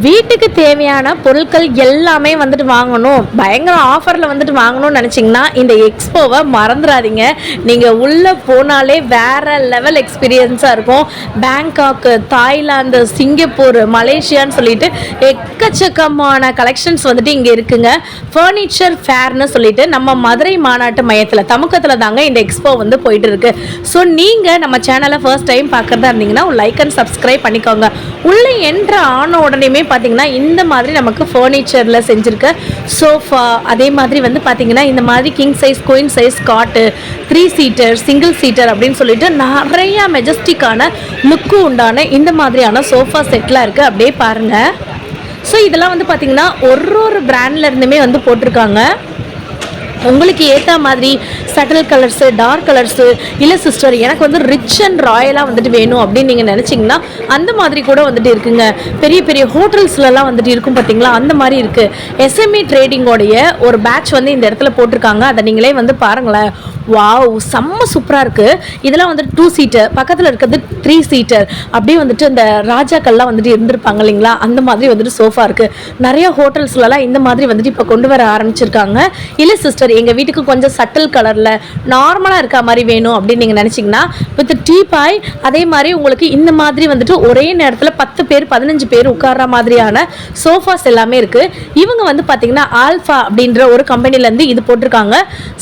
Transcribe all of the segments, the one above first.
வீட்டுக்கு தேவையான பொருட்கள் எல்லாமே வந்துட்டு வாங்கணும், பயங்கர ஆஃபரில் வந்துட்டு வாங்கணும்னு நினச்சிங்கன்னா இந்த எக்ஸ்போவை மறந்துடாதீங்க. நீங்கள் உள்ளே போனாலே வேறு லெவல் எக்ஸ்பீரியன்ஸாக இருக்கும். பேங்காக்கு, தாய்லாந்து, சிங்கப்பூர், மலேசியான்னு சொல்லிட்டு எக்கச்சக்கமான கலெக்ஷன்ஸ் வந்துட்டு இங்கே இருக்குங்க. ஃபர்னிச்சர் ஃபேர்னு சொல்லிட்டு நம்ம மதுரை மாநாட்டு மையத்தில் தமுக்கத்தில் தாங்க இந்த எக்ஸ்போ வந்து போயிட்டு இருக்கு. ஸோ நீங்கள் நம்ம சேனலை ஃபர்ஸ்ட் டைம் பார்க்குறதா இருந்தீங்கன்னா லைக் அண்ட் சப்ஸ்கிரைப் பண்ணிக்கோங்க. உள்ளே என்ற ஆன உடனேமே பார்த்தீங்கன்னா இந்த மாதிரி நமக்கு ஃபர்னிச்சரில் செஞ்சுருக்க சோஃபா, அதே மாதிரி வந்து பார்த்தீங்கன்னா இந்த மாதிரி கிங் சைஸ், குயின் சைஸ் காட்டு, 3 சீட்டர், சிங்கிள் சீட்டர் அப்படின்னு சொல்லிட்டு நிறையா மெஜஸ்டிக்கான லுக்கு உண்டான இந்த மாதிரியான சோஃபா செட்லாம் இருக்குது. அப்படியே பாருங்கள். ஸோ இதெல்லாம் வந்து பார்த்தீங்கன்னா ஒரு பிராண்ட்லேருந்துமே வந்து போட்டிருக்காங்க. உங்களுக்கு ஏற்ற மாதிரி சட்டில் கலர்ஸு, டார்க் கலர்ஸு, இல்லை சிஸ்டர் எனக்கு வந்து ரிச் அண்ட் ராயலாக வந்துட்டு வேணும் அப்படின்னு நீங்கள் நினச்சிங்கன்னா அந்த மாதிரி கூட வந்துட்டு இருக்குங்க. பெரிய பெரிய ஹோட்டல்ஸ்லலாம் வந்துட்டு இருக்கும் பார்த்தீங்களா, அந்த மாதிரி இருக்குது. எஸ்எம்இ ட்ரேடிங்கோடைய ஒரு பேட்ச் வந்து இந்த இடத்துல போட்டிருக்காங்க. அதை நீங்களே வந்து பாருங்களேன். வாவ், செம்ம சூப்பராக இருக்குது. இதெல்லாம் வந்துட்டு 2 சீட்டர், பக்கத்தில் இருக்கிறது 3 சீட்டர். அப்படியே வந்துட்டு இந்த ராஜாக்கள்லாம் வந்துட்டு இருந்திருப்பாங்க இல்லைங்களா, அந்த மாதிரி வந்துட்டு சோஃபா இருக்குது. நிறைய ஹோட்டல்ஸ்லலாம் இந்த மாதிரி வந்துட்டு இப்போ கொண்டு வர ஆரம்பிச்சிருக்காங்க. இல்லை சிஸ்டர் எங்கள் வீட்டுக்கு கொஞ்சம் சட்டில் கலரில் நார்மலாக இருக்க மாதிரி வேணும் அப்படின்னு நீங்கள் நினச்சிங்கன்னா வித் டீபாய், அதே மாதிரி உங்களுக்கு இந்த மாதிரி வந்துட்டு ஒரே நேரத்தில் 10 பேர் 15 பேர் உட்கார்ற மாதிரியான சோஃபாஸ் எல்லாமே இருக்குது. இவங்க வந்து பார்த்தீங்கன்னா ஆல்ஃபா அப்படின்ற ஒரு கம்பெனிலேருந்து இது போட்டிருக்காங்க.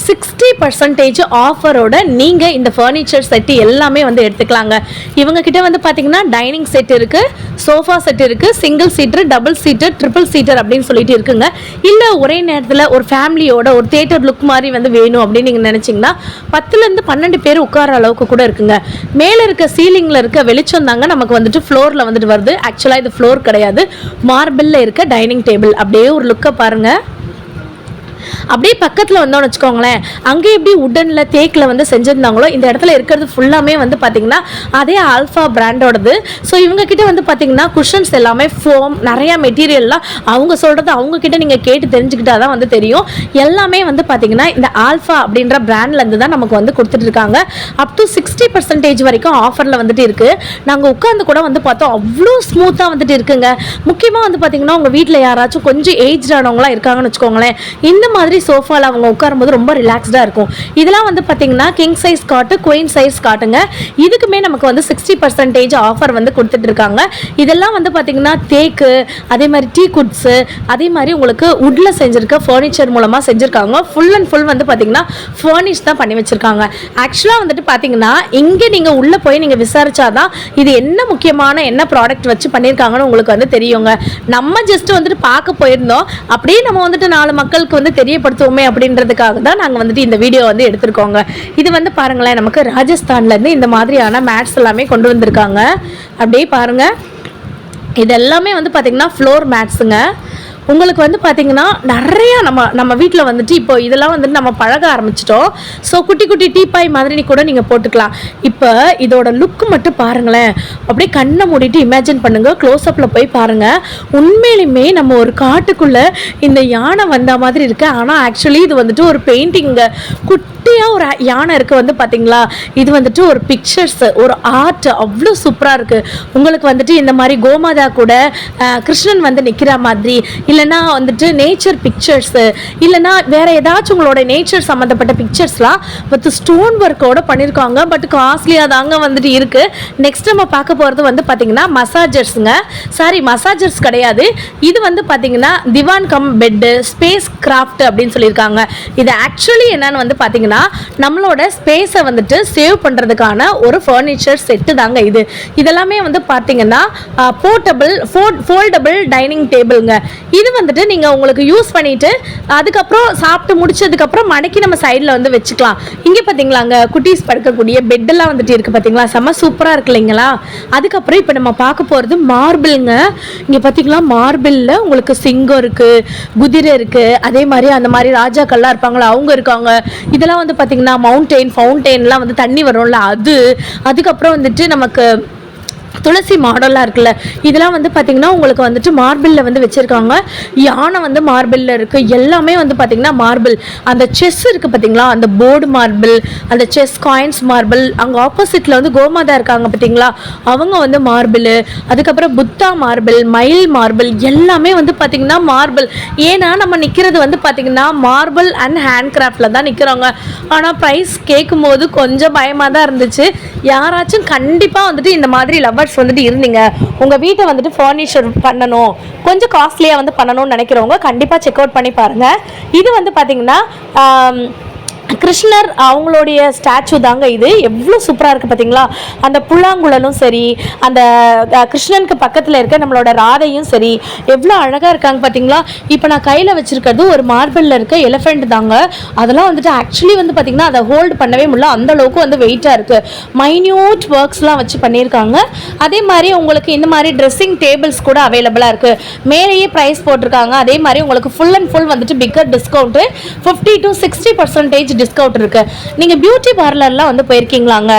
60% ஆஃபரோட நீங்கள் இந்த ஃபர்னிச்சர் செட்டு எல்லாமே வந்து எடுத்துக்கலாங்க. இவங்க கிட்ட வந்து பார்த்தீங்கன்னா டைனிங் செட் இருக்குது, சோஃபா செட் இருக்குது, single seater, double seater, triple seater அப்படின்னு சொல்லிட்டு இருக்குங்க. இல்லை ஒரே நேரத்தில் ஒரு ஃபேமிலியோட ஒரு தேட்டர் லுக் மாதிரி வந்து வேணும் அப்படின்னு நீங்கள் நினச்சிங்கன்னா 10லேருந்து 12 பேர் உட்கார அளவுக்கு கூட இருக்குங்க. மேலே இருக்க சீலிங்கில் இருக்க வெளிச்சம் தாங்க நமக்கு வந்துட்டு ஃப்ளோரில் வந்துட்டு வருது. ஆக்சுவலாக இது ஃப்ளோர் கிடையாது, மார்பிளில் இருக்க டைனிங் டேபிள். அப்படியே ஒரு லுக்கை பாருங்கள். அப்படியே பக்கத்தில் வந்தோம்னு வச்சுக்கோங்களேன், அங்கே எப்படி உட்டனில் தேக்கில் வந்து செஞ்சுருந்தாங்களோ இந்த இடத்துல இருக்கிறது ஃபுல்லாமே வந்து பார்த்திங்கன்னா அதே ஆல்ஃபா பிராண்டோடது. ஸோ இவங்கக்கிட்ட வந்து பார்த்திங்கன்னா குஷன்ஸ் எல்லாமே ஃபோம், நிறையா மெட்டீரியல்லாம் அவங்க சொல்கிறது அவங்கக்கிட்ட நீங்கள் கேட்டு தெரிஞ்சுக்கிட்டா தான் வந்து தெரியும். எல்லாமே வந்து பார்த்திங்கன்னா இந்த ஆல்ஃபா அப்படின்ற பிராண்ட்லேருந்து தான் நமக்கு வந்து கொடுத்துட்ருக்காங்க. அப் டு 60% வரைக்கும் ஆஃபரில் வந்துட்டு இருக்குது. நாங்கள் உட்காந்து கூட வந்து பார்த்தோம், அவ்வளோ ஸ்மூத்தாக வந்துட்டு இருக்குங்க. முக்கியமாக வந்து பார்த்திங்கன்னா உங்கள் வீட்டில் யாராச்சும் கொஞ்சம் ஏஜ்டானவங்களாம் இருக்காங்கன்னு வச்சுக்கோங்களேன், இந்த மாதிரி சோஃபாவில் அவங்க உட்காரும்போது ரொம்ப ரிலாக்ஸ்டாக இருக்கும். இதெல்லாம் வந்து பார்த்தீங்கன்னா கிங் சைஸ் காட்டு, குயின் சைஸ் காட்டுங்க. இதுக்குமே நமக்கு வந்து 60% ஆஃபர் வந்து கொடுத்துட்டு இருக்காங்க. இதெல்லாம் வந்து பார்த்தீங்கன்னா தேக்கு, அதே மாதிரி டீ குட்ஸு, அதே மாதிரி உங்களுக்கு உட்ல செஞ்சுருக்க ஃபர்னிச்சர் மூலமாக செஞ்சுருக்காங்க. ஃபுல் அண்ட் ஃபுல் வந்து பார்த்தீங்கன்னா ஃபர்னிஷ் தான் பண்ணி வச்சுருக்காங்க. ஆக்சுவலாக வந்துட்டு பார்த்தீங்கன்னா இங்கே நீங்கள் உள்ளே போய் நீங்கள் விசாரிச்சாதான் இது என்ன முக்கியமான என்ன ப்ராடக்ட் வச்சு பண்ணியிருக்காங்கன்னு உங்களுக்கு வந்து தெரியுங்க. நம்ம ஜஸ்ட் வந்துட்டு பார்க்க போயிருந்தோம், அப்படியே நம்ம வந்துட்டு 4 மக்களுக்கு வந்து தெரியப்படுத்துவோமே அப்படின்றதுக்காக தான் நாங்கள் வந்துட்டு இந்த வீடியோ வந்து எடுத்திருக்கோங்க. இது வந்து பாருங்களேன், நமக்கு ராஜஸ்தான்லேருந்து இந்த மாதிரியான மேட்ஸ் எல்லாமே கொண்டு வந்திருக்காங்க. அப்படியே பாருங்கள், இது எல்லாமே வந்து பார்த்திங்கன்னா ஃப்ளோர் மேட்ஸுங்க. உங்களுக்கு வந்து பார்த்திங்கன்னா நிறையா நம்ம வீட்டில் வந்துட்டு இப்போ இதெல்லாம் வந்துட்டு நம்ம பழக ஆரம்பிச்சிட்டோம். ஸோ குட்டி குட்டி டீப்பாய் மாதிரி கூட நீங்கள் போட்டுக்கலாம். இப்போ இதோட லுக்கு மட்டும் பாருங்களேன், அப்படியே கண்ணை மூடிட்டு இமேஜின் பண்ணுங்கள், க்ளோஸ்அப்பில் போய் பாருங்கள். உண்மையிலுமே நம்ம ஒரு காட்டுக்குள்ளே இந்த யானை வந்த மாதிரி இருக்குது. ஆனால் ஆக்சுவலி இது வந்துட்டு ஒரு பெயிண்டிங்க, குட்டியாக ஒரு யானை இருக்குது வந்து பார்த்தீங்களா. இது வந்துட்டு ஒரு பிக்சர்ஸ், ஒரு ஆர்ட், அவ்வளோ சூப்பராக இருக்குது. உங்களுக்கு வந்துட்டு இந்த மாதிரி கோமாதா கூட கிருஷ்ணன் வந்து நிற்கிற மாதிரி, இல்லைனா வந்துட்டு நேச்சர் பிக்சர்ஸு, இல்லைனா வேறு ஏதாச்சும் உங்களோட நேச்சர் சம்மந்தப்பட்ட பிக்சர்ஸ்லாம் வித் ஸ்டோன் ஒர்க்கோடு பண்ணியிருக்காங்க. பட் காஸ்ட்லியாக தாங்க வந்துட்டு இருக்குது. நெக்ஸ்ட் நம்ம பார்க்க போகிறது வந்து பார்த்திங்கன்னா மசாஜர்ஸுங்க. சாரி, மசாஜர்ஸ் கிடையாது, இது வந்து பார்த்திங்கன்னா திவான் கம் பெட்டு, ஸ்பேஸ் கிராஃப்ட் அப்படின்னு சொல்லியிருக்காங்க. இது ஆக்சுவலி என்னன்னு வந்து பார்த்திங்கன்னா நம்மளோட ஸ்பேஸை வந்துட்டு சேவ் பண்ணுறதுக்கான ஒரு ஃபர்னிச்சர் செட்டு தாங்க இது. இதெல்லாமே வந்து பார்த்திங்கன்னா போர்ட்டபிள் ஃபோல்டபிள் டைனிங் டேபிளுங்க. இது வந்துட்டு நீங்கள் உங்களுக்கு யூஸ் பண்ணிவிட்டு அதுக்கப்புறம் சாப்பிட்டு முடிச்சதுக்கப்புறம் மடக்கி நம்ம சைடில் வந்து வச்சுக்கலாம். இங்கே பார்த்தீங்களாங்க குட்டீஸ் படுக்கக்கூடிய பெட்டெல்லாம் வந்துட்டு இருக்குது பார்த்தீங்களா, செம்ம சூப்பராக இருக்கு இல்லைங்களா. அதுக்கப்புறம் இப்போ நம்ம பார்க்க போகிறது மார்பிள்ங்க. இங்கே பார்த்தீங்களா மார்பிளில் உங்களுக்கு சிங்கம் இருக்குது, குதிரை இருக்குது, அதே மாதிரி அந்த மாதிரி ராஜாக்கள்லாம் இருப்பாங்களா அவங்க இருக்காங்க. இதெல்லாம் வந்து பார்த்தீங்கன்னா ஃபவுண்டெயின்லாம் வந்து தண்ணி வரும்ல அது. அதுக்கப்புறம் வந்துட்டு நமக்கு துளசி மாடலாக இருக்குல்ல, இதெல்லாம் வந்து பார்த்திங்கன்னா உங்களுக்கு வந்துட்டு மார்பிளில் வந்து வச்சுருக்காங்க. யானை வந்து மார்பிளில் இருக்குது. எல்லாமே வந்து பார்த்திங்கன்னா மார்பிள். அந்த செஸ் இருக்குது பார்த்திங்களா, அந்த போர்டு மார்பிள், அந்த செஸ் காயின்ஸ் மார்பிள். அங்கே ஆப்போசிட்டில் வந்து கோமாதா இருக்காங்க பார்த்திங்களா, அவங்க வந்து மார்பிள். அதுக்கப்புறம் புத்தா மார்பிள், மயில் மார்பிள், எல்லாமே வந்து பார்த்திங்கன்னா மார்பிள். ஏன்னா நம்ம நிற்கிறது வந்து பார்த்திங்கன்னா மார்பிள் அண்ட் ஹேண்ட் கிராஃப்டில் தான் நிற்கிறாங்க. ஆனால் ப்ரைஸ் கேட்கும்போது கொஞ்சம் பயமாக தான் இருந்துச்சு. யாராச்சும் கண்டிப்பாக வந்துட்டு இந்த மாதிரி லவ்வர்ஸ் வந்துட்டு இருந்தீங்க, உங்க வீட்டை வந்துட்டு ஃபர்னிச்சர் பண்ணணும், கொஞ்சம் காஸ்ட்லியா வந்து பண்ணணும்னு நினைக்கிறவங்க கண்டிப்பா செக் அவுட் பண்ணி பாருங்க. இது வந்து பாத்தீங்கன்னா கிருஷ்ணர் அவங்களுடைய ஸ்டாச்சு தாங்க. இது எவ்வளோ சூப்பராக இருக்குது பார்த்தீங்களா. அந்த புல்லாங்குழலும் சரி, அந்த கிருஷ்ணனுக்கு பக்கத்தில் இருக்க நம்மளோட ராதையும் சரி, எவ்வளோ அழகாக இருக்காங்க பார்த்தீங்களா. இப்போ நான் கையில் வச்சுருக்கிறது ஒரு மார்பிளில் இருக்க எலிஃபெண்ட் தாங்க. அதெல்லாம் வந்துட்டு ஆக்சுவலி வந்து பார்த்திங்கன்னா அதை ஹோல்டு பண்ணவே முடியல, அந்த அளவுக்கு வந்து வெயிட்டாக இருக்குது. மைன்யூட் ஒர்க்ஸ்லாம் வச்சு பண்ணியிருக்காங்க. அதே மாதிரி உங்களுக்கு இந்த மாதிரி ட்ரெஸ்ஸிங் டேபிள்ஸ் கூட அவைலபிளாக இருக்குது. மேலேயே ப்ரைஸ் போட்டிருக்காங்க. அதே மாதிரி உங்களுக்கு ஃபுல் அண்ட் ஃபுல் வந்துட்டு பிக்கர் டிஸ்கவுண்ட்டு 50 to 60% டிஸ்கவுண்ட் இருக்கு. நீங்க பியூட்டி பார்லர்லாம் வந்து போயிருக்கீங்களாங்க,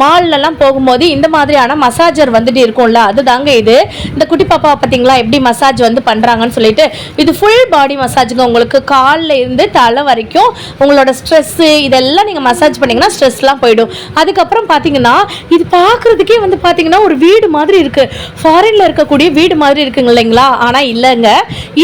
மால்லலாம் போகும்போது இந்த மாதிரியான மசாஜர் வந்துட்டு இருக்கும்ல, அதுதாங்க இது. இந்த குட்டி பாப்பா பார்த்தீங்களா எப்படி மசாஜ் வந்து பண்றாங்கன்னு சொல்லிட்டு, இது ஃபுல் பாடி மசாஜுங்க. உங்களுக்கு காலில் இருந்து தலை வரைக்கும் உங்களோட ஸ்ட்ரெஸ் இதெல்லாம் நீங்க மசாஜ் பண்ணீங்கன்னா ஸ்ட்ரெஸ்லாம் போயிடும். அதுக்கப்புறம் பார்த்தீங்கன்னா இது பார்க்கறதுக்கே வந்து பார்த்தீங்கன்னா ஒரு வீடு மாதிரி இருக்கு, ஃபாரின்ல இருக்கக்கூடிய வீடு மாதிரி இருக்குங்க இல்லைங்களா. ஆனால் இல்லைங்க,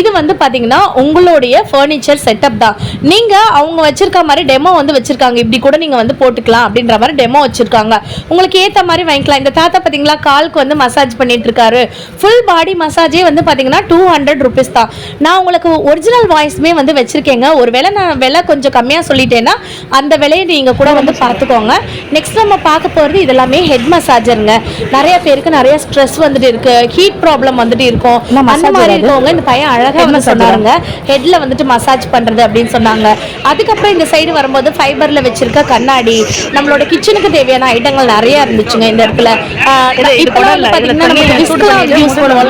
இது வந்து பார்த்தீங்கன்னா உங்களுடைய ஃபர்னிச்சர் செட்டப் தான். நீங்க அவங்க வச்சிருக்க மாதிரி டெமோ வந்து வச்சிருக்காங்க, இப்படி கூட நீங்க வந்து போட்டுக்கலாம் அப்படின்ற மாதிரி டெமோ வச்சிருக்காங்க. உங்களுக்கு ஏத்த மாதிரி வாங்கிக்கலாம். இந்த தாத்தா பாத்தீங்களா காலுக்கு வந்து மசாஜ் பண்ணிட்டு இருக்காரு. ஃபுல் பாடி மசாஜே வந்து பாத்தீங்கன்னா 200 rupees தான். நான் உங்களுக்கு ஒரிஜினல் வாய்ஸ்மே வந்து வச்சிருக்கேங்க. ஒருவேளை நான் விலை கொஞ்சம் கம்மியா சொல்லிட்டேன்னா அந்த விலையை நீங்க கூட வந்து பார்த்துக்கோங்க. நெக்ஸ்ட் நம்ம பார்க்க போறது இதெல்லாமே ஹெட் மசாஜருங்க. நிறைய பேருக்கு நிறைய ஸ்ட்ரெஸ் வந்துட்டு இருக்கு, ஹீட் ப்ராப்ளம் வந்துட்டு இருக்கும். அந்த மாதிரி இருக்கவங்க இந்த பையன் அழகா வந்து சொன்னாருங்க, ஹெட்ல வந்துட்டு மசாஜ் பண்றது அப்படின்னு சொன்னாங்க. அதுக்கப்புறம் இந்த சைடு வரும்போது ஃபைபர்ல வச்சிருக்க கண்ணாடி, நம்மளோட கிச்சனுக்கு தேவையான ஐட்டங்கள் நிறைய இருந்துச்சுங்க இந்த இடத்துல.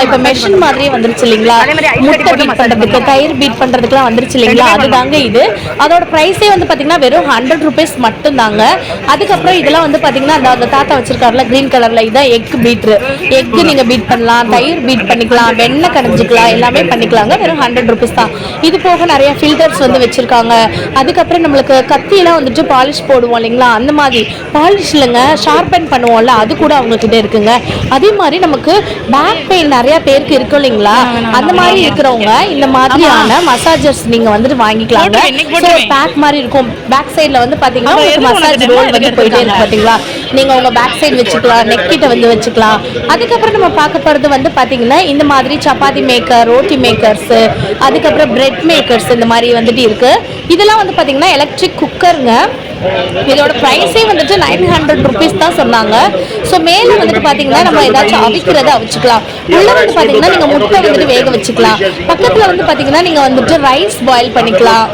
இப்ப மெஷின் மாதிரியே வந்துருச்சு இல்லைங்களா, முட்டை பீட் பண்றதுக்கு, தயிர் பீட் பண்றதுக்குலாம் வந்துருச்சு இல்லைங்களா, அதுதாங்க இது. அதோட பிரைஸே வந்து பாத்தீங்கன்னா வெறும் 100 rupees மட்டும் தாங்க. அதுக்கப்புறம் இதெல்லாம் வந்து பாத்தீங்கன்னா அந்த தாத்தா வச்சிருக்காருல கிரீன் கலர்ல, இதான் எக் பீட்ரு. எக் நீங்க பீட் பண்ணலாம், தயிர் பீட் பண்ணிக்கலாம், வெண்ணெய் கடைஞ்சிக்கலாம், எல்லாமே பண்ணிக்கலாங்க. வெறும் 100 rupees தான். இது போக நிறைய ஃபில்டர்ஸ் வந்து வச்சிருக்காங்க. அதுக்கப்புறம் நம்மளுக்கு கத்தியெல்லாம் வந்துட்டு பாலிஷ் போடுவோம் இல்லைங்களா, அந்த மாதிரி பாலிஷ் இல்லைங்க, ஷார்பன் பண்ணுவோம்ல, அது கூட அவங்க கிட்ட இருக்குங்க. அதே மாதிரி நமக்கு பேக் பெயின் நிறைய பேருக்கு இருக்கும் இல்லைங்களா, அந்த மாதிரி இருக்கிறவங்க இந்த மாதிரியான மசாஜர்ஸ் நீங்க வந்துட்டு வாங்கிக்கலாங்க. பேக் மாதிரி இருக்கும், பேக் சைட்ல வந்து பாத்தீங்கன்னா உங்களுக்கு மசாஜ் ரோல் வந்து போயிட்டே இருக்கு பாத்தீங்களா, நீங்க உங்க பேக் சைடு வச்சுக்கலாம், நெக் கிட்ட வந்து வச்சுக்கலாம். அதுக்கப்புறம் நம்ம பார்க்க போறது வந்து பாத்தீங்கன்னா இந்த மாதிரி சப்பாத்தி மேக்கர், ரோட்டி மேக்கர்ஸ், அதுக்கப்புறம் பிரெட் மேக்கர்ஸ், இந்த மாதிரி வந்துட்டு இருக்கு. இதெல்லாம் வந்து பாத்தீங்கன்னா எலக்ட்ரிக் குக்கருங்க. இதோட ப்ரைஸே வந்துட்டு 900 rupees தான் சொன்னாங்க. ஸோ மேலே வந்துட்டு பார்த்தீங்கன்னா நம்ம ஏதாச்சும் அவிக்கிறத அவிச்சுக்கலாம். உள்ள வந்து பார்த்தீங்கன்னா நீங்கள் முட்டை வந்துட்டு வேக வச்சுக்கலாம். பக்கத்தில் வந்து பார்த்தீங்கன்னா நீங்கள் வந்துட்டு ரைஸ் பாயில் பண்ணிக்கலாம்.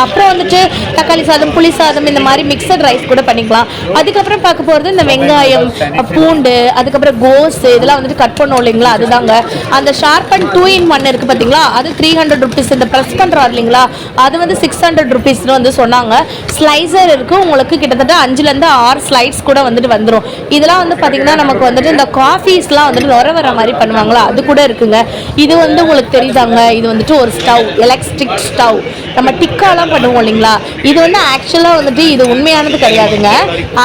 அப்புறம் வந்துட்டு தக்காளி சாதம், புளி சாதம், இந்த மாதிரி மிக்சட் ரைஸ் கூட பண்ணிக்கலாம். அதுக்கப்புறம் பார்க்க போகிறது இந்த வெங்காயம், பூண்டு, அதுக்கப்புறம் கோஸ், இதெல்லாம் வந்துட்டு கட் பண்ணோம் இல்லைங்களா, அதுதாங்க. அந்த ஷார்பன் 2-in-1 இருக்குது பார்த்தீங்களா, அது 300 rupees. இந்த ப்ரெஸ் பண்ணுறாரு இல்லைங்களா, அது வந்து 600 rupeesனு வந்து சொன்னாங்க. ஸ்லைசர் இருக்கு, உங்களுக்கு கிட்டத்தட்ட 5லேருந்து 6 ஸ்லைட்ஸ் கூட வந்துட்டு வந்துடும். இதெல்லாம் வந்து பார்த்தீங்கன்னா நமக்கு வந்துட்டு இந்த காஃபீஸ்லாம் வந்துட்டு நுர வர மாதிரி பண்ணுவாங்களா, அது கூட இருக்குங்க. இது வந்து உங்களுக்கு தெரியுதாங்க, இது வந்துட்டு ஒரு ஸ்டவ், எலக்ட்ரிக் ஸ்டவ். நம்ம டிக்காலாம் பண்ணுவோம் இல்லைங்களா, இது வந்து ஆக்சுவலாக வந்துட்டு இது உண்மையானது கிடையாதுங்க.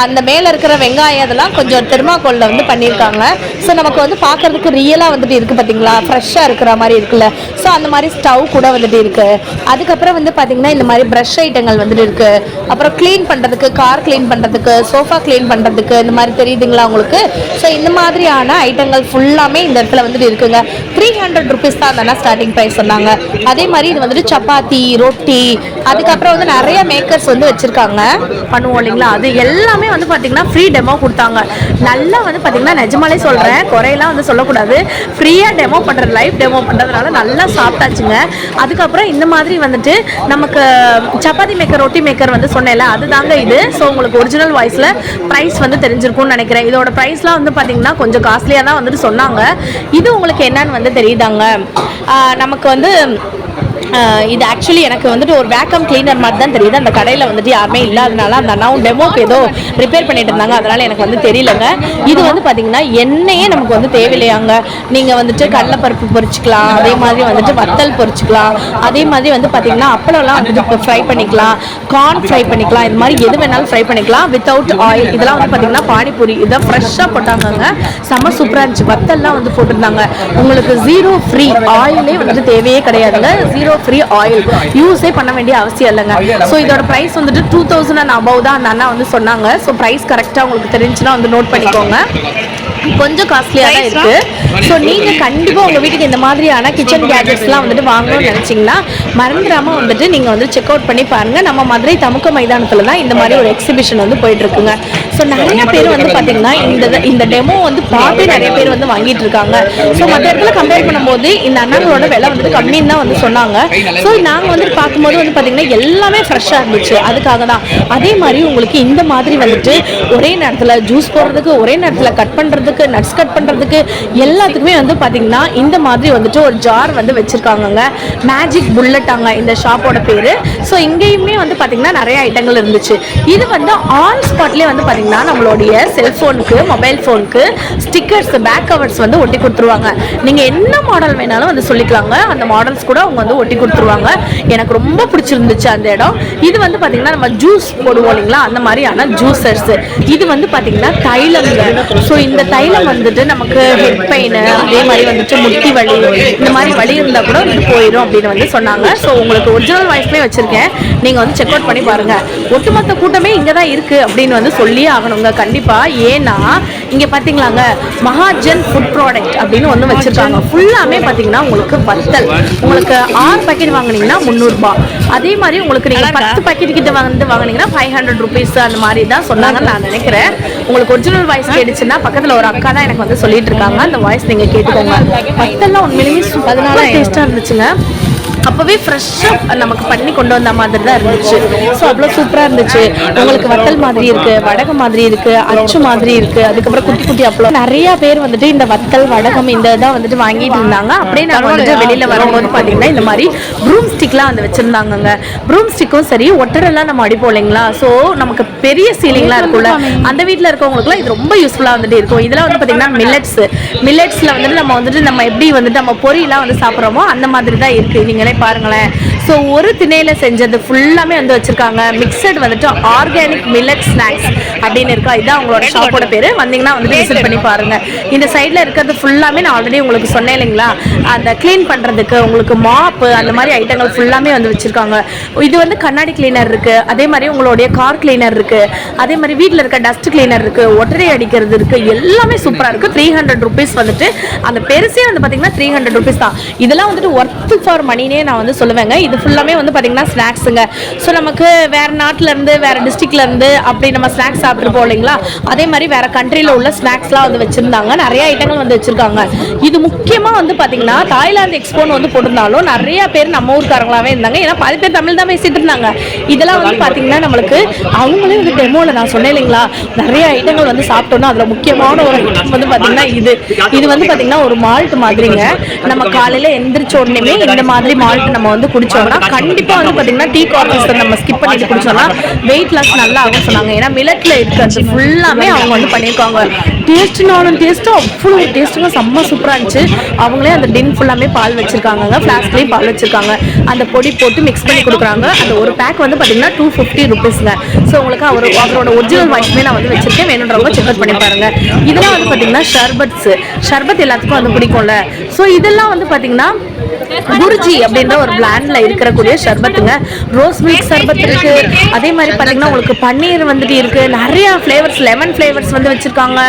அந்த மேலே இருக்கிற வெங்காயம் அதெல்லாம் கொஞ்சம் தெர்மாக்கோலில் வந்து பண்ணியிருக்காங்க. ஸோ நமக்கு வந்து பார்க்கறதுக்கு ரியலாக வந்துட்டு இருக்குது பார்த்தீங்களா, ஃப்ரெஷ்ஷாக இருக்கிற மாதிரி இருக்குல்ல. ஸோ அந்த மாதிரி ஸ்டவ் கூட வந்துட்டு இருக்குது. அதுக்கப்புறம் வந்து பார்த்தீங்கன்னா இந்த மாதிரி ப்ரஷ் ஐட்டங்கள் வந்துட்டு இருக்குது. அப்புறம் க்ளீன் பண்ணுறதுக்கு, கார் க்ளீன் பண்ணுறதுக்கு, சோஃபா க்ளீன் பண்ணுறதுக்கு, இந்த மாதிரி தெரியுதுங்களா உங்களுக்கு. ஸோ இந்த மாதிரியான ஐட்டங்கள் ஃபுல்லாமே இந்த இடத்துல வந்துட்டு இருக்குங்க. 300 rupees தான் தானே ஸ்டார்டிங் ப்ரைஸ் சொன்னாங்க. அதே மாதிரி இது வந்துட்டு சப்பாத்தி, ரொட்டி, அதுக்கப்புறம் வந்து நிறைய மேக்கர்ஸ் வந்து வச்சுருக்காங்க, பண்ணுவோம் இல்லைங்களா, அது எல்லாமே வந்து பார்த்தீங்கன்னா ஃப்ரீ டெமோ கொடுத்தாங்க. நல்லா வந்து பார்த்தீங்கன்னா நிஜமாலே சொல்கிறேன், குறையெல்லாம் வந்து சொல்லக்கூடாது, ஃப்ரீயாக டெமோ பண்ணுறது, லைவ் டெமோ பண்ணுறதுனால நல்லா சாப்பிட்டாச்சுங்க. அதுக்கப்புறம் இந்த மாதிரி வந்துட்டு நமக்கு சப்பாத்தி மேக்கர், ரொட்டி மேக்கர் வந்து சொன்னேன்ல, அதுதாங்க இது. ஸோ உங்களுக்கு ஒரிஜினல் வாய்ஸில் ப்ரைஸ் வந்து தெரிஞ்சிருக்கும்னு நினைக்கிறேன். இதோட ப்ரைஸ்லாம் வந்து பார்த்தீங்கன்னா கொஞ்சம் காஸ்ட்லியாக தான் வந்துட்டு சொன்னாங்க. இது உங்களுக்கு என்னன்னு வந்து தெரியுதாங்க, நமக்கு வந்து இது ஆக்சுவலி எனக்கு வந்துட்டு ஒரு வேக்கம் கிளீனர் மாதிரி தான் தெரியுது. அந்த கடையில் வந்துட்டு யாருமே இல்லாதனால அந்த அண்ணாவும் டெமோக்கு ஏதோ ரிப்பேர் பண்ணிட்டு இருந்தாங்க, அதனால எனக்கு வந்து தெரியலங்க. இது வந்து பார்த்தீங்கன்னா எண்ணெயே நமக்கு வந்து தேவையில்லையாங்க. நீங்கள் வந்துட்டு கடலைப்பருப்பு பொரிச்சிக்கலாம், அதே மாதிரி வந்துட்டு வத்தல் பொரிச்சிக்கலாம், அதே மாதிரி வந்து பார்த்தீங்கன்னா அப்பளம்லாம் வந்துட்டு ஃப்ரை பண்ணிக்கலாம், கார்ன் ஃப்ரை பண்ணிக்கலாம், இது மாதிரி எது வேணாலும் ஃப்ரை பண்ணிக்கலாம் வித்தவுட் ஆயில். இதெல்லாம் வந்து பார்த்தீங்கன்னா பானிபூரி இதான் ஃப்ரெஷ்ஷாக போட்டாங்க, செம்ம சூப்பராக இருந்துச்சு. வத்தல்லாம் வந்து போட்டிருந்தாங்க. உங்களுக்கு ஜீரோ ஃப்ரீ ஆயிலே வந்துட்டு தேவையே கிடையாதுங்க. ஜீரோ ஃப்ரீ ஆயில் யூஸே பண்ண வேண்டிய அவசியம் இல்லைங்க. ஸோ இதோட ப்ரைஸ் வந்துட்டு 2000 and above தான் அந்த அண்ணா வந்து சொன்னாங்க. ஸோ ப்ரைஸ் கரெக்டாக உங்களுக்கு தெரிஞ்சுன்னா வந்து நோட் பண்ணிக்கோங்க. கொஞ்சம் காஸ்ட்லியாக தான் இருக்குது. ஸோ நீங்கள் கண்டிப்பாக உங்கள் வீட்டுக்கு இந்த மாதிரியான கிச்சன் கேஜெட்ஸ்லாம் வந்துட்டு வாங்கணும்னு நினச்சிங்கன்னா மறந்துடாமல் வந்துட்டு நீங்கள் வந்து செக் அவுட் பண்ணி பாருங்கள். நம்ம மதுரை தமுக்க மைதானத்தில் தான் இந்த மாதிரி ஒரு எக்ஸிபிஷன் வந்து போயிட்டுருக்குங்க. ஸோ நிறைய பேர் வந்து பார்த்திங்கன்னா இந்த டெமோ வந்து பார்த்து நிறைய பேர் வந்து வாங்கிட்டு இருக்காங்க. ஸோ மற்ற இடத்துல கம்பேர் பண்ணும்போது இந்த அண்ணாங்களோட விலை வந்துட்டு கம்மின்னு தான் வந்து சொன்னாங்க. ஸோ நாங்கள் வந்துட்டு பார்க்கும்போது வந்து பார்த்திங்கன்னா எல்லாமே ஃப்ரெஷ்ஷாக இருந்துச்சு, அதுக்காக தான். அதே மாதிரி உங்களுக்கு இந்த மாதிரி வந்துட்டு ஒரே நேரத்தில் ஜூஸ் போடுறதுக்கு, ஒரே நேரத்தில் கட் பண்ணுறதுக்கு, நட்ஸ் கட் பண்ணுறதுக்கு எல்லாத்துக்குமே வந்து பார்த்தீங்கன்னா இந்த மாதிரி வந்துட்டு ஒரு ஜார் வந்து வச்சுருக்காங்கங்க. மேஜிக் புல்லட்டாங்க இந்த ஷாப்போட பேர். ஸோ இங்கேயுமே வந்து பார்த்தீங்கன்னா நிறைய ஐட்டங்கள் இருந்துச்சு. இது வந்து ஆன் ஸ்பாட்லேயே வந்து பார்த்தீங்கன்னா நம்மளுடைய செல்ஃபோனுக்கு, மொபைல் ஃபோனுக்கு ஸ்டிக்கர்ஸ், பேக் கவர்ஸ் வந்து ஒட்டி கொடுத்துருவாங்க. நீங்கள் என்ன மாடல் வேணாலும் வந்து சொல்லிக்கலாங்க, அந்த மாடல்ஸ் கூட அவங்க வந்து ஒட்டி கொடுத்துருவாங்க. எனக்கு ரொம்ப பிடிச்சிருந்துச்சு அந்த இடம். இது வந்து பார்த்தீங்கன்னா நம்ம ஜூஸ் போடுவோம் இல்லைங்களா, அந்த மாதிரியான ஜூஸர்ஸ். இது வந்து பார்த்தீங்கன்னா தைலம்ங்க. ஸோ இந்த தைலம் வந்துட்டு நமக்கு ஹெட் பெயின், அதே மாதிரி வந்துட்டு முட்டி வலி, இந்த மாதிரி வலி இருந்தால் கூட வந்து போயிடும் அப்படின்னு வந்து சொன்னாங்க. ஸோ உங்களுக்கு ஒரிஜினல் வாய்ஸ்மே வச்சுருக்கேன், நீங்கள் வந்து செக் அவுட் பண்ணி பாருங்கள். ஒட்டுமொத்த கூட்டமே இங்கே தான் இருக்குது அப்படின்னு வந்து சொல்லியே ஆகணுங்க கண்டிப்பாக. ஏன்னா இங்கே பார்த்தீங்களாங்க மகாஜன் ஃபுட் ப்ராடக்ட் அப்படின்னு ஒன்று வச்சுருக்காங்க. ஃபுல்லாமே பார்த்தீங்கன்னா உங்களுக்கு வத்தல். உங்களுக்கு 6 பாக்கெட் வாங்கினீங்கன்னா 300 ரூபாய். அதே மாதிரி உங்களுக்கு நீங்கள் 10 பாக்கெட் கிட்ட வந்து வாங்கினீங்கன்னா 500 rupees அந்த மாதிரி தான் சொன்னாங்கன்னு நான் நினைக்கிறேன். உங்களுக்கு ஒரிஜினல் வாய்ஸ் கேட்டுச்சுன்னா பக்கத்தில் ஒரு அக்கா தான் எனக்கு வந்து சொல்லிட்டு இருக்காங்க, அந்த வாய்ஸ் நீங்கள் கேட்டுக்கோங்க. வத்தல்லாம் உண்மையிலேயே சூப்பராக டேஸ்ட்டாக இருந்துச்சுங்க. அப்போவே ஃப்ரெஷ்ஷாக நமக்கு பண்ணி கொண்டு வந்த மாதிரி தான் இருந்துச்சு. ஸோ அவ்வளோ சூப்பராக இருந்துச்சு. உங்களுக்கு வத்தல் மாதிரி இருக்குது, வடகம் மாதிரி இருக்குது, அச்சு மாதிரி இருக்குது, அதுக்கப்புறம் குட்டி குட்டி அப்பளம். நிறைய பேர் வந்துட்டு இந்த வத்தல், வடகம் இந்த இதான் வந்துட்டு வாங்கிட்டு இருந்தாங்க. அப்படியே நம்ம வந்துட்டு வெளியில் வரும்போது பார்த்தீங்கன்னா இந்த மாதிரி ப்ரூம் ஸ்டிக்லாம் வந்து வச்சுருந்தாங்கங்க. ப்ரூம் ஸ்டிக்கும் சரி, ஒட்டரெல்லாம் நம்ம அடிப்போம் இல்லைங்களா, ஸோ நமக்கு பெரிய சீலிங்லாம் இருக்கும்ல, அந்த வீட்டில் இருக்கவங்களுக்குலாம் இது ரொம்ப யூஸ்ஃபுல்லாக வந்துட்டு இருக்கும். இதெல்லாம் வந்து பார்த்தீங்கன்னா மில்லட்ஸில் வந்துட்டு நம்ம எப்படி வந்துட்டு நம்ம பொரியெல்லாம் வந்து சாப்பிட்றோமோ அந்த மாதிரி தான் இருக்குது. நீங்களே பாருங்களேன். ஸோ ஒரு திணையில் செஞ்சது ஃபுல்லாமே வந்து வச்சுருக்காங்க. மிக்சட் வந்துட்டு ஆர்கானிக் மில்லட் ஸ்நாக்ஸ் அப்படின்னு இருக்கா, இதுதான் அவங்களோட ஷாப்போட பேர். வந்தீங்கன்னா வந்துட்டு விசிட் பண்ணி பாருங்கள். இந்த சைடில் இருக்கிறது ஃபுல்லாமே நான் ஆல்ரெடி உங்களுக்கு சொன்னேன் இல்லைங்களா, அந்த க்ளீன் பண்ணுறதுக்கு உங்களுக்கு மாப்பு அந்த மாதிரி ஐட்டங்கள் ஃபுல்லாமே வந்து வச்சுருக்காங்க. இது வந்து கண்ணாடி கிளீனர் இருக்குது, அதே மாதிரி உங்களுடைய கார் கிளீனர் இருக்குது, அதே மாதிரி வீட்டில் இருக்க டஸ்ட் கிளீனர் இருக்குது, ஒட்டரை அடிக்கிறது இருக்குது, எல்லாமே சூப்பராக இருக்குது. 300 rupees வந்துட்டு அந்த பெருசே வந்து பார்த்தீங்கன்னா 300 rupees தான். இதெல்லாம் வந்துட்டு ஒர்த் ஃபார் மணினே நான் வந்து சொல்லுவேங்க. இது ஃபுல்லாமே வந்து பார்த்தீங்கன்னா ஸ்நாக்ஸுங்க. ஸோ நமக்கு வேறு நாட்டிலேருந்து, வேறு டிஸ்ட்ரிக்ட்லேருந்து அப்படி நம்ம ஸ்நாக்ஸ் சாப்பிட்டு போகலாம் இல்லைங்களா, அதே மாதிரி வேறு கண்ட்ரியில் உள்ள ஸ்நாக்ஸ்லாம் வந்து வச்சுருந்தாங்க. நிறைய ஐட்டங்கள் வந்து வச்சுருக்காங்க. இது முக்கியமாக வந்து பார்த்தீங்கன்னா தாய்லாந்து எக்ஸ்போன்னு வந்து போட்டிருந்தாலும் நிறைய பேர் நம்ம ஊருக்காரங்களாகவே இருந்தாங்க. ஏன்னா 10 பேர் தமிழ் தான் பேசிட்டு இருந்தாங்க. இதெல்லாம் வந்து பார்த்தீங்கன்னா நம்மளுக்கு அவங்களே வந்து டெமோவில் நான் சொன்னேன் இல்லைங்களா, நிறைய ஐட்டங்கள் வந்து சாப்பிட்டோன்னா அதில் முக்கியமான ஒரு ஐட்டம் வந்து பார்த்தீங்கன்னா இது வந்து பார்த்தீங்கன்னா ஒரு மால்ட் மாதிரிங்க. நம்ம காலையில் எந்திரிச்ச உடனே இந்த மாதிரி மால்ட் நம்ம வந்து குடிச்சோம்னா கண்டிப்பாக வந்து பார்த்தீங்கன்னா டீ காஃபிஸ் நம்ம ஸ்கிப் பண்ணிட்டு குடிச்சோம்னா வெயிட் லாஸ் நல்லா ஆகும் சொன்னாங்க. ஏன்னா மில்லட்ல இருக்கிறது ஃபுல்லாமே அவங்க வந்து பண்ணியிருக்காங்க. டேஸ்ட்னாலும் டேஸ்ட்டும் அவ்வளோ டேஸ்ட்டுங்க, செம்ம சூப்பராக இருந்துச்சு. அவங்களே அந்த டின் ஃபுல்லாமே பால் வச்சிருக்காங்க, ஃப்ளாஸ்க்லேயும் பால் வச்சிருக்காங்க, அந்த பொடி போட்டு மிக்ஸ் பண்ணி கொடுக்குறாங்க. அந்த ஒரு பேக் வந்து பார்த்தீங்கன்னா 250 rupeesங்க. ஸோ உங்களுக்கு அவரோட ஒரிஜினல் வாய்ஸ்மே நான் வந்து வச்சிருக்கேன், வேணுன்றவங்க செக் அவுட் பண்ணி பாருங்க. இதெல்லாம் வந்து பார்த்தீங்கன்னா ஷர்பத் எல்லாத்துக்கும் வந்து பிடிக்கும்ல. ஸோ இதெல்லாம் வந்து பார்த்தீங்கன்னா குருஜி அப்படின்ற ஒரு பிராண்ட்ல இருக்கக்கூடிய ஷர்பத்துங்க. ரோஸ் மில்க் ஷர்பத் இருக்கு, அதே மாதிரி பார்த்தீங்கன்னா உங்களுக்கு பன்னீர் வந்துட்டு இருக்கு, நிறைய ஃப்ளேவர்ஸ், லெமன் ஃப்ளேவர்ஸ் வந்து வச்சிருக்காங்க,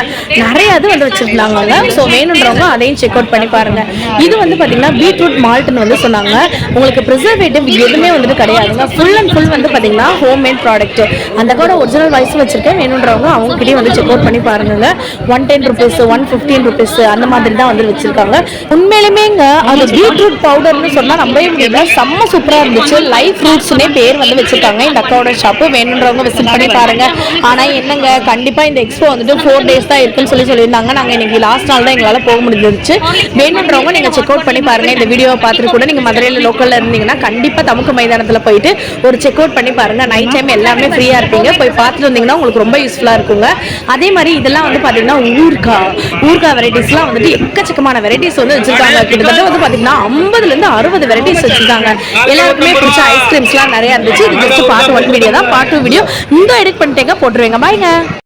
நிறைய இது வந்து வச்சிருக்காங்க. ஸோ வேணுன்றவங்க அதையும் செக் அவுட் பண்ணி பாருங்க. இது வந்து பார்த்தீங்கன்னா பீட்ரூட் மால்ட்னு வந்து சொன்னாங்க. உங்களுக்கு ப்ரிசர்வேட்டிவ் எதுவுமே வந்துட்டு கிடையாதுங்க. ஃபுல் அண்ட் ஃபுல் வந்து பார்த்தீங்கன்னா ஹோம்மேட் ப்ராடக்ட். அந்த கூட ஒரிஜினல் வாய்ஸ் வச்சிருக்கேன், வேணுன்றவங்க அவங்க கிட்டே வந்து செக் அவுட் பண்ணி பாருங்க. 110 rupees, 115 rupees அந்த மாதிரி தான் வந்து வச்சிருக்காங்க. உண்மையிலுமேங்க அது பீட்ரூட் பீட்ரூட் பவுடர்னு சொன்னால் நம்பவே முடியல, செம்ம சூப்பராக இருந்துச்சு. லைஃப் ஃப்ரூட்ஸ்னே பேர் வந்து வச்சுருக்காங்க இந்த அக்காவோட ஷாப்பு. வேணுன்றவங்க விசிட் பண்ணி பாருங்கள். ஆனால் என்னங்க, கண்டிப்பாக இந்த எக்ஸ்போ வந்துட்டு 4 days தான் இருக்குன்னு சொல்லியிருந்தாங்க. நாங்கள் இன்னைக்கு லாஸ்ட் நாள் தான் எங்களால் போக முடிஞ்சிருச்சு. வேணுன்றவங்க நீங்கள் செக் அவுட் பண்ணி பாருங்கள். இந்த வீடியோவை பார்த்துட்டு கூட நீங்கள் மதுரையில் லோக்கலில் இருந்தீங்கன்னா கண்டிப்பாக தமுக்கு மைதானத்தில் போயிட்டு ஒரு செக் அவுட் பண்ணி பாருங்கள். நைட் டைம் எல்லாமே ஃப்ரீயாக இருப்பீங்க. போய் பார்த்துட்டு வந்தீங்கன்னா உங்களுக்கு ரொம்ப யூஸ்ஃபுல்லாக இருக்குங்க. அதே மாதிரி இதெல்லாம் வந்து பார்த்தீங்கன்னா ஊர்காய் வெரைட்டிஸ்லாம் வந்துட்டு எக்கச்சக்கமான வெரைட்டிஸ் வந்து வச்சிருக்காங்க. கிட்டத்தட்ட வந்து பார்த்தீங்கன்னா 50லேருந்து 60 வெரைட்டிஸ் வச்சிருக்காங்க. எல்லாருக்குமே பிடிச்ச ஐஸ்கிரீம்ஸ்லாம் நிறைய இருந்துச்சு. இது ஜஸ்ட் பார்ட் 1 வீடியோ தான். பார்ட் 2 வீடியோ இந்த எடிட் பண்ணிட்டேங்க போட்டுருவேங்க. பாய்ங்க.